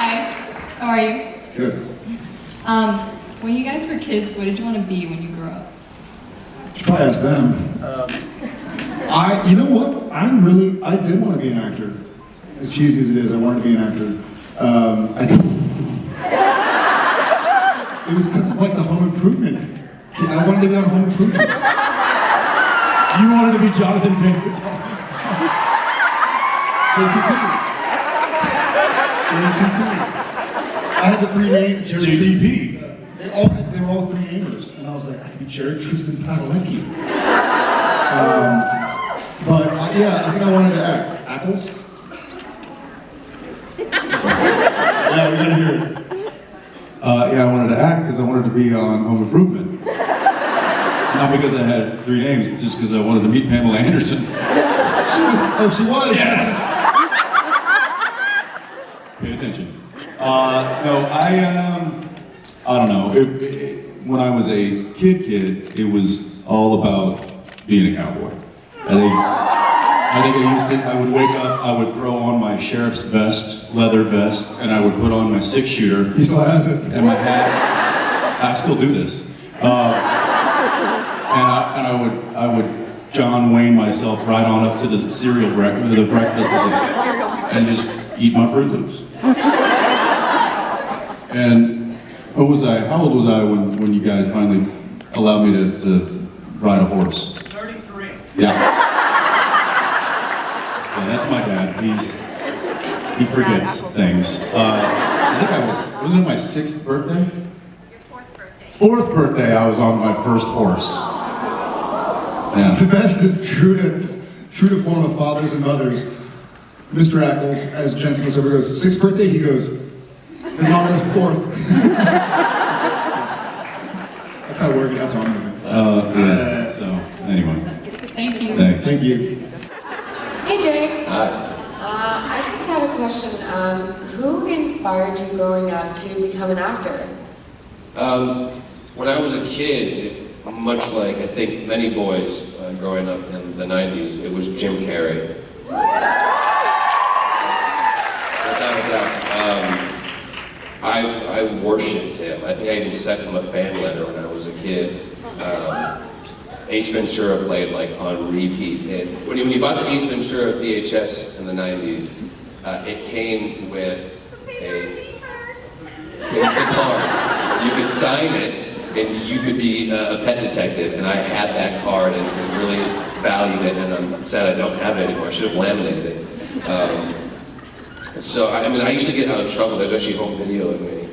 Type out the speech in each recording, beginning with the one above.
Hi. How are you? Good. When you guys were kids, what did you want to be when you grew up? Should probably ask them. You know what? I did want to be an actor. As cheesy as it is, I wanted to be an actor. It was because of like the Home Improvement. I wanted to be on Home Improvement. You wanted to be Jonathan David Thomas. I had the three names. JTP. They were all three namers, and I was like, I could be Jared Tristan Padalecki. Yeah, I think I wanted to act. Ackles? Yeah, we gotta hear it. Yeah, I wanted to act because I wanted to be on Home Improvement. Not because I had three names, but just because I wanted to meet Pamela Anderson. She was? Yes! Pay attention. No, I don't know. When I was a kid, it was all about being a cowboy. I think I would wake up, I would throw on my sheriff's vest, leather vest, and I would put on my 6-shooter. He still has it. And my hat. I still do this. And I would John Wayne myself right on up to the breakfast and just eat my Fruit Loops. And how old was I when you guys finally allowed me to ride a horse? 33. Yeah. Yeah, that's my dad. He forgets things. I think wasn't it my 6th birthday? Your 4th birthday. 4th birthday, I was on my first horse. Yeah. The best is true to form of fathers and mothers. Mr. Ackles, as Jensen goes over, goes, 6th birthday, he goes, his mom was 4th. That's how we're that's how I'm moving. Yeah. So, anyway. Thank you. Thanks. Thank you. Hey Jay. Hi. I just had a question. Who inspired you growing up to become an actor? When I was a kid, much like I think many boys growing up in the 90s, it was Jim Carrey. Without a doubt. I worshipped him. I think I even sent him a fan letter when I was a kid. Ace Ventura played like on repeat. And when you bought the Ace Ventura VHS in the 90s, it came with a card. You could sign it, and you could be a pet detective. And I had that card and really valued it. And I'm sad I don't have it anymore. I should have laminated it. So I mean, I used to get out of trouble. There's actually home video of me,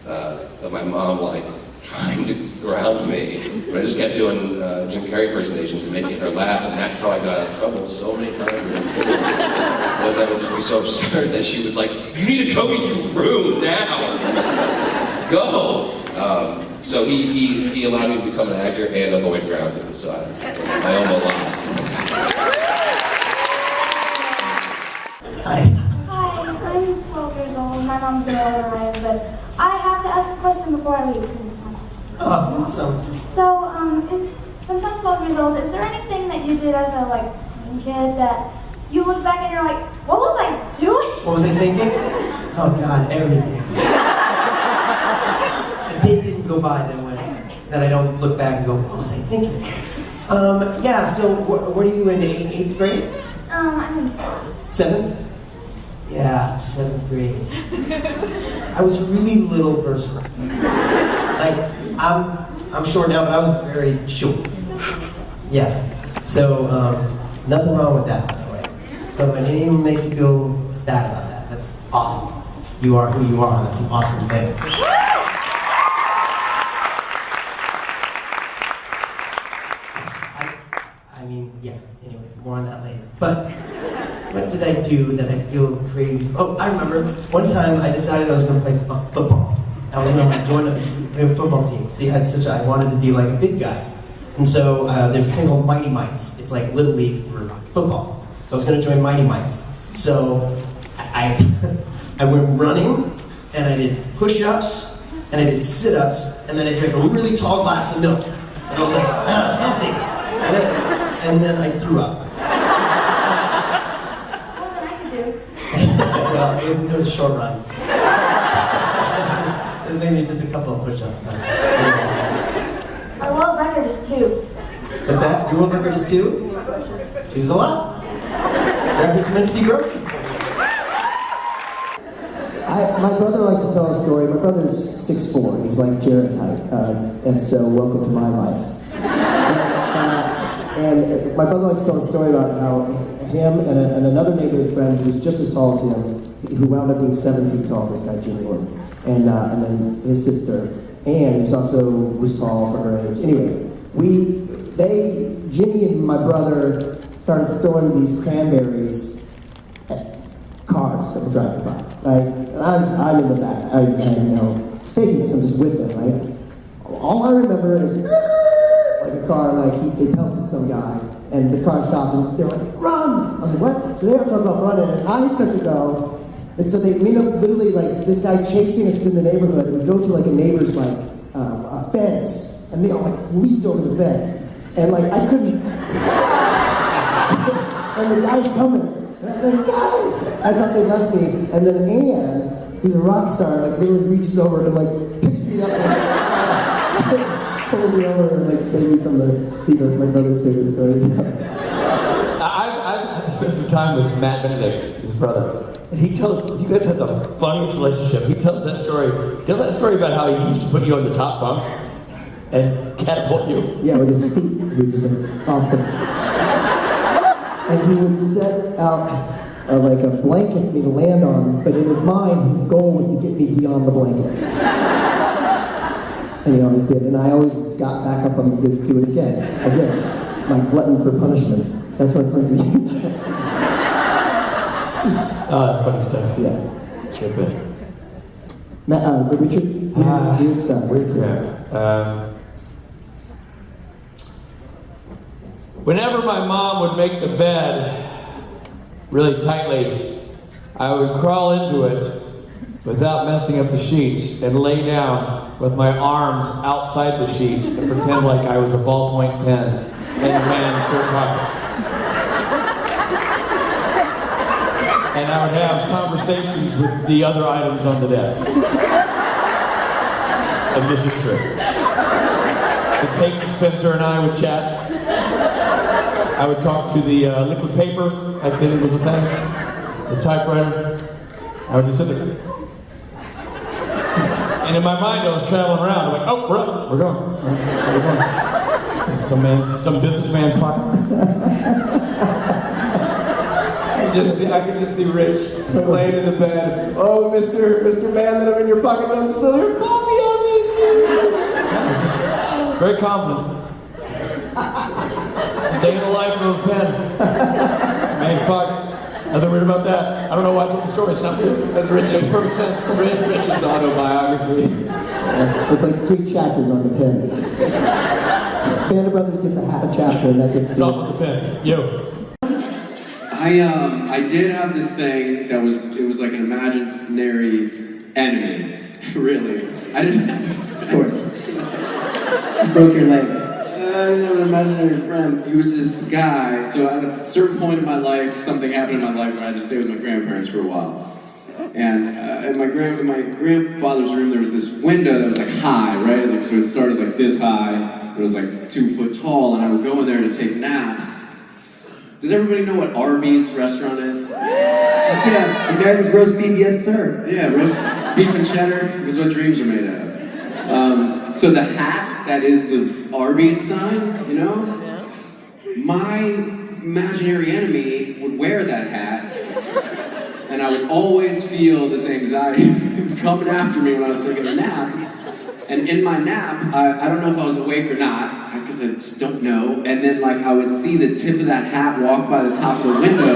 of my mom like trying to ground me. But I just kept doing Jim Carrey impersonations and making her laugh, and that's how I got out of trouble so many times. Because I would just be so absurd that she would like, you need to go to your room now. Go. So he allowed me to become an actor and avoid grounding. So I owe him a lot. Hi, I'm 12 years old. My mom's gonna arrive, but I have to ask a question before I leave because it's my question. Oh, awesome. So, since I'm 12 years old, is there anything that you did as a teen kid that you look back and you're like, what was I doing? What was I thinking? Oh God, everything. A day didn't go by that I don't look back and go, what was I thinking? Yeah, so what are you in 8th grade? I'm in 7th? Yeah, 7th grade. I was really little person. Like, I'm short now, but I was very short. Yeah. So, nothing wrong with that, by the way. But it didn't even make you feel bad about that. That's awesome. You are who you are. That's an awesome thing. I mean, yeah. Anyway, more on that later. But what did I do that I feel crazy? Oh, I remember. One time I decided I was going to play football. I was going to join a football team. See, I wanted to be like a big guy. And so there's this thing called Mighty Mites. It's like Little League for football. So I was going to join Mighty Mites. So I went running, and I did push-ups, and I did sit-ups, and then I drank a really tall glass of milk. And I was like, healthy. And then I threw up. More than I could do. Well, it was a short run. I think you did a couple of push-ups. But Our world record is 2. with that, your world record is 2? 2's a lot. Record's meant to be broken. My brother likes to tell a story. My brother's 6'4". He's like Jared's height. And so, welcome to my life. And my brother likes to tell a story about how him and another neighborhood friend who was just as tall as him, who wound up being 7 feet tall, this guy Jimmy Horn, and then his sister Anne, who was tall for her age. Anyway, Jimmy and my brother started throwing these cranberries at cars that were driving by, right? And I'm in the back. It's taking this. I'm just with them, right? All I remember is like a car, like they pelted some guy, and the car stopped, and they're like, "Run!" I was like, "What?" So they all talk about running, and I start to go. And so we end up literally like this guy chasing us through the neighborhood, and we go to like a neighbor's like a fence, and they all like leaped over the fence, and like I couldn't, and the guy's coming, and I'm like, "Guys!" I thought they left me, and then Anne, who's a rock star, like literally reaches over and like picks me up and pulls me over and like saves me from the people. It's my brother's favorite story. I've spent some time with Matt Benedict, his brother. And he tells, you guys have the funniest relationship. He tells that story. You know that story about how he used to put you on the top bunk and catapult you? Yeah, with his feet. He would just like off the... And he would set out like a blanket for me to land on, but in his mind, his goal was to get me beyond the blanket. And he always did. And I always got back up and to do it again. Again, my glutton for punishment. That's what friends with you. Oh, that's funny stuff. Yeah. Good bit. Richard, weird stuff. Weird crap. Whenever my mom would make the bed really tightly, I would crawl into it without messing up the sheets and lay down with my arms outside the sheets and pretend like I was a ballpoint pen in a man's shirt pocket. And I would have conversations with the other items on the desk. And this is true. The tape dispenser and I would chat. I would talk to the liquid paper, back then it was a thing. The typewriter. I would just sit there. And in my mind I was traveling around. I'm like, oh, we're up, we're going. We're going. Some businessman's pocket. I could just see Rich laying in the bed. Oh, Mr. Man that I'm in your pocket, don't spill your coffee on me. I was just very confident. Day in the life of a pen. Man's pocket. Nothing weird about that. I don't know why I told the story. It's not good. That's Rich. It makes perfect sense. Rich's autobiography. It's like 3 chapters on the pen. Band of Brothers gets a half a chapter, and that gets It's all with the pen. Yo. I did have this thing that was like an imaginary enemy, really. I didn't have, Of course. You broke your leg. I didn't have an imaginary friend. He was this guy, so at a certain point in my life, something happened in my life where I had to stay with my grandparents for a while. And in my grandfather's room, there was this window that was like high, right? Like, so it started like this high, it was like 2 foot tall, and I would go in there to take naps. Does everybody know what Arby's restaurant is? Yeah, America's roast beef, yes sir. Yeah, roast beef and cheddar is what dreams are made out of. So the hat that is the Arby's sign, you know? My imaginary enemy would wear that hat, and I would always feel this anxiety coming after me when I was taking a nap. And in my nap, I don't know if I was awake or not, because I just don't know. And then like I would see the tip of that hat walk by the top of the window,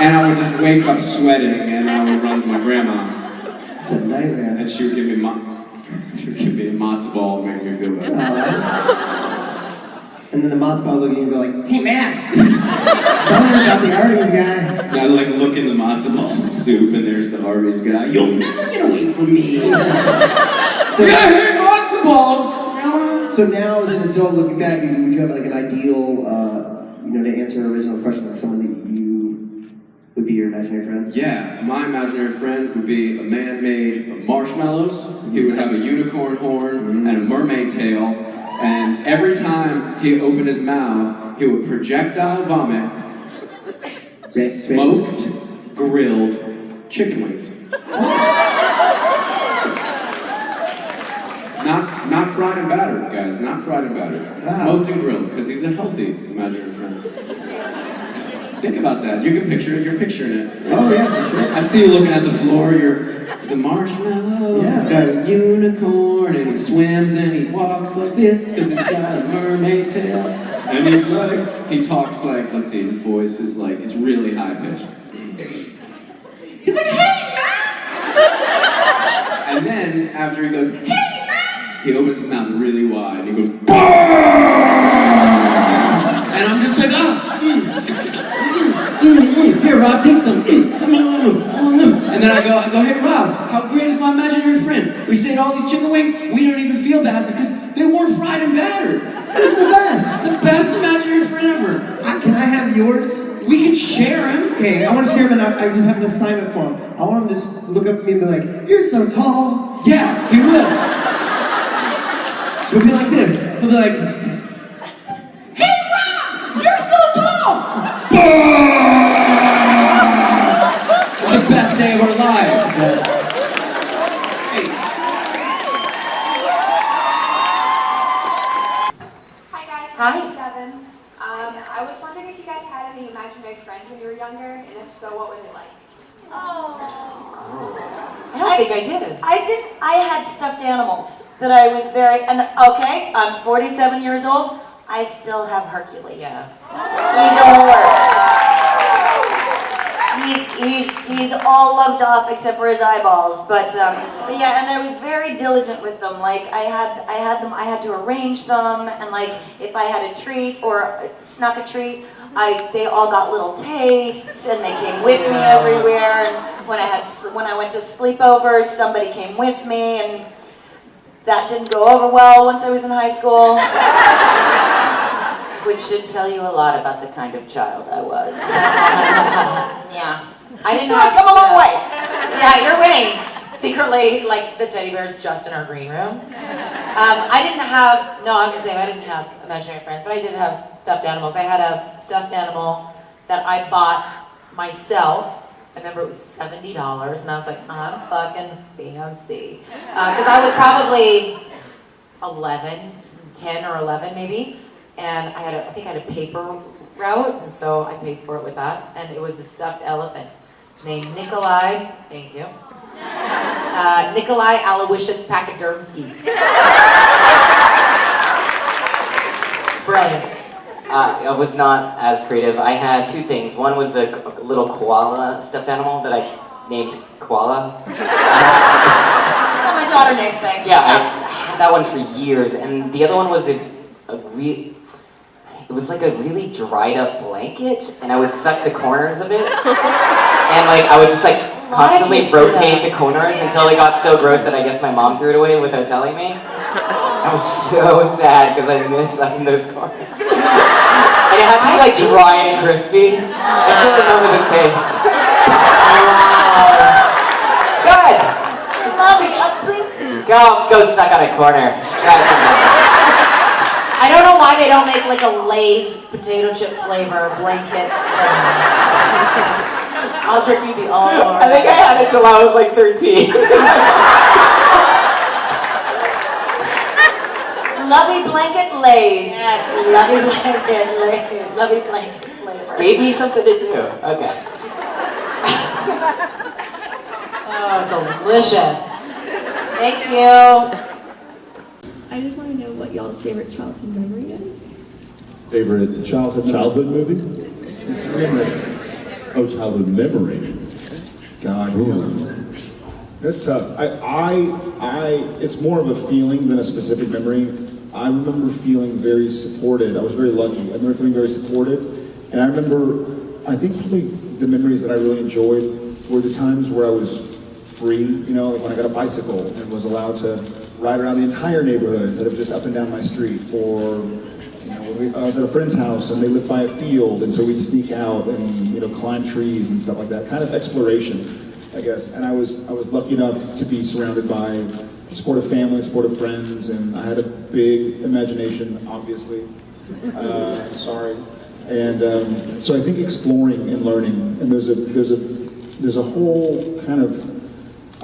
and I would just wake up sweating, and I would run to my grandma. It's a nightmare. And she would give me a matzo ball, make me feel better. And then the matzo ball look at you and go like, hey man, don't worry about the Arby's guy. And I like look in the matzo ball soup, and there's the Arby's guy. You'll never get away from me. So, yeah, hey, matzo balls. So now, as an adult looking back, would you have like an ideal, to answer an original question, like someone that you would be your imaginary friend? Yeah, my imaginary friend would be a man made of marshmallows. He would have a unicorn horn and a mermaid tail, and every time he opened his mouth, he would projectile vomit smoked, grilled chicken wings. Not fried and battered, guys. Not fried and battered. Smoked and grilled, because he's a healthy imaginary friend. Think about that. You can picture it. You're picturing it. Oh yeah, for sure. I see you looking at the floor. It's the marshmallow. Yeah. He's got a unicorn, and he swims and he walks like this because he's got a mermaid tail. And he's like, he talks like, let's see, his voice is like, it's really high pitched. He's like, hey, man! And then after he goes, hey, man! He opens his mouth really wide and he goes, Barr! And I'm just like, here, Rob, take some. And then I go, hey, Rob, how great is my imaginary friend? We ate all these chicken wings, we don't even feel bad because they weren't fried and battered. It's the best. It's the best imaginary friend ever. Can I have yours? We can share him. Okay, I want to share him, and I just have an assignment for him. I want him to just look up at me and be like, "You're so tall." Yeah, he will. He'll be like this. He'll be like, hey, Rob, you're so tall. It's the best day of our lives. Hi guys, my name is Devin. I was wondering if you guys had any imaginary friends when you were younger, and if so, what were they like? Oh. I don't think I did. I had stuffed animals that I was and okay, I'm 47 years old. I still have Hercules. Yeah. He's a horse. He's all loved off except for his eyeballs. But yeah, and I was very diligent with them. Like I had to arrange them, and like if I had a treat or snuck a treat, they all got little tastes, and they came with me everywhere. And when I went to sleepovers, somebody came with me, and that didn't go over well once I was in high school. Which should tell you a lot about the kind of child I was. Yeah. I've come a long way. Yeah, you're winning. Secretly, like the teddy bears just in our green room. I didn't have imaginary friends, but I did have stuffed animals. I had a stuffed animal that I bought myself. I remember it was $70, and I was like, I'm fucking fancy. Because I was probably 10 or 11 maybe, and I think I had a paper route, and so I paid for it with that, and it was a stuffed elephant named Nikolai, thank you, Nikolai Aloysius Pachydermsky. Brilliant. I was not as creative. I had two things. One was a little koala stuffed animal that I named Koala. That's what my daughter names things. Yeah, I had that one for years. And the other one was it was like a really dried up blanket, and I would suck the corners of it. And like I would just like constantly rotate the corners until it got so gross that I guess my mom threw it away without telling me. I was so sad because I missed sucking those corners. And it had to be like dry and crispy. I still remember the taste. Good! Go suck on a corner. Try it sometime. I don't know why they don't make like a Lay's potato chip flavor blanket. I'll sure you'd be all over. I think I had it till I was like 13. Lovey blanket Lay's. Yes, lovey blanket Lay's. Lovey blanket flavor. Maybe something to do. Okay. Oh, delicious. Thank you. I just want to know what y'all's favorite childhood memory is. Favorite childhood movie? Memory. Oh, childhood memory. God, that's tough. It's more of a feeling than a specific memory. I remember feeling very supported. I was very lucky. I remember feeling very supported. And I think probably the memories that I really enjoyed were the times where I was free, like when I got a bicycle and was allowed to ride around the entire neighborhood instead of just up and down my street, or I was at a friend's house, and they lived by a field, and so we'd sneak out and climb trees and stuff like that. Kind of exploration, I guess. And I was lucky enough to be surrounded by supportive family, supportive friends, and I had a big imagination, obviously. Sorry. And so I think exploring and learning, and there's a whole kind of,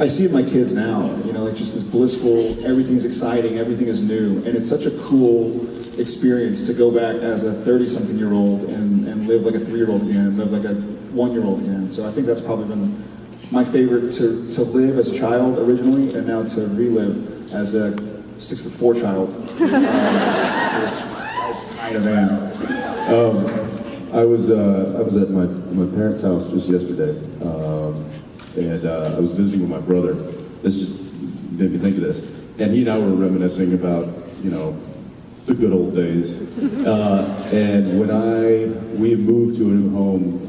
I see it in my kids now, like just this blissful, everything's exciting, everything is new, and it's such a cool experience to go back as a 30-something-year-old and live like a 3-year-old again, and live like a 1-year-old again. So I think that's probably been my favorite to live as a child originally, and now to relive as a 6'4" child, which I kind of am. I was at my parents' house just yesterday, and I was visiting with my brother. This just made me think of this. And he and I were reminiscing about, the good old days. And when we had moved to a new home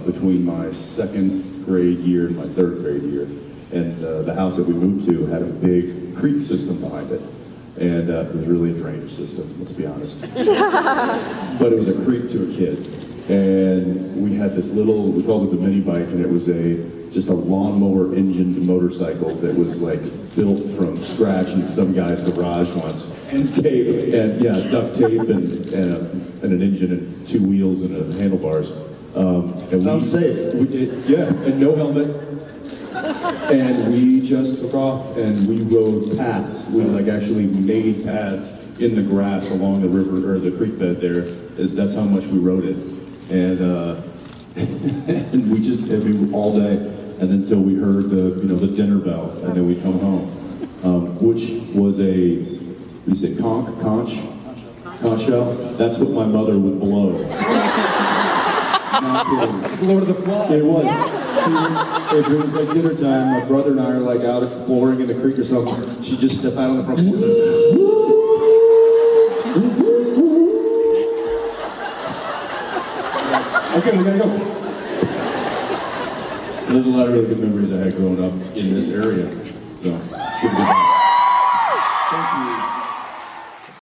between my 2nd grade year and my 3rd grade year, and the house that we moved to had a big creek system behind it. And it was really a drainage system, let's be honest. But it was a creek to a kid. And we had this little, we called it the mini bike, and it was just a lawnmower engined motorcycle that was like built from scratch in some guy's garage once. And tape. And yeah, duct tape and an engine and 2 wheels and handlebars. And Sounds safe. And no helmet. And we just took off and we rode paths. We actually made paths in the grass along the river or the creek bed there. That's how much we rode it. And and we just all day, and then until we heard the dinner bell, and then we'd come home, which was conch shell. That's what my mother would blow. Not kidding. Lord of the Flies. It was. If it was like dinner time, my brother and I are like out exploring in the creek or something. She'd just step out on the front porch. Okay, we gotta go. So there's a lot of really good memories I had growing up in this area. So, it's good to be back. Thank you.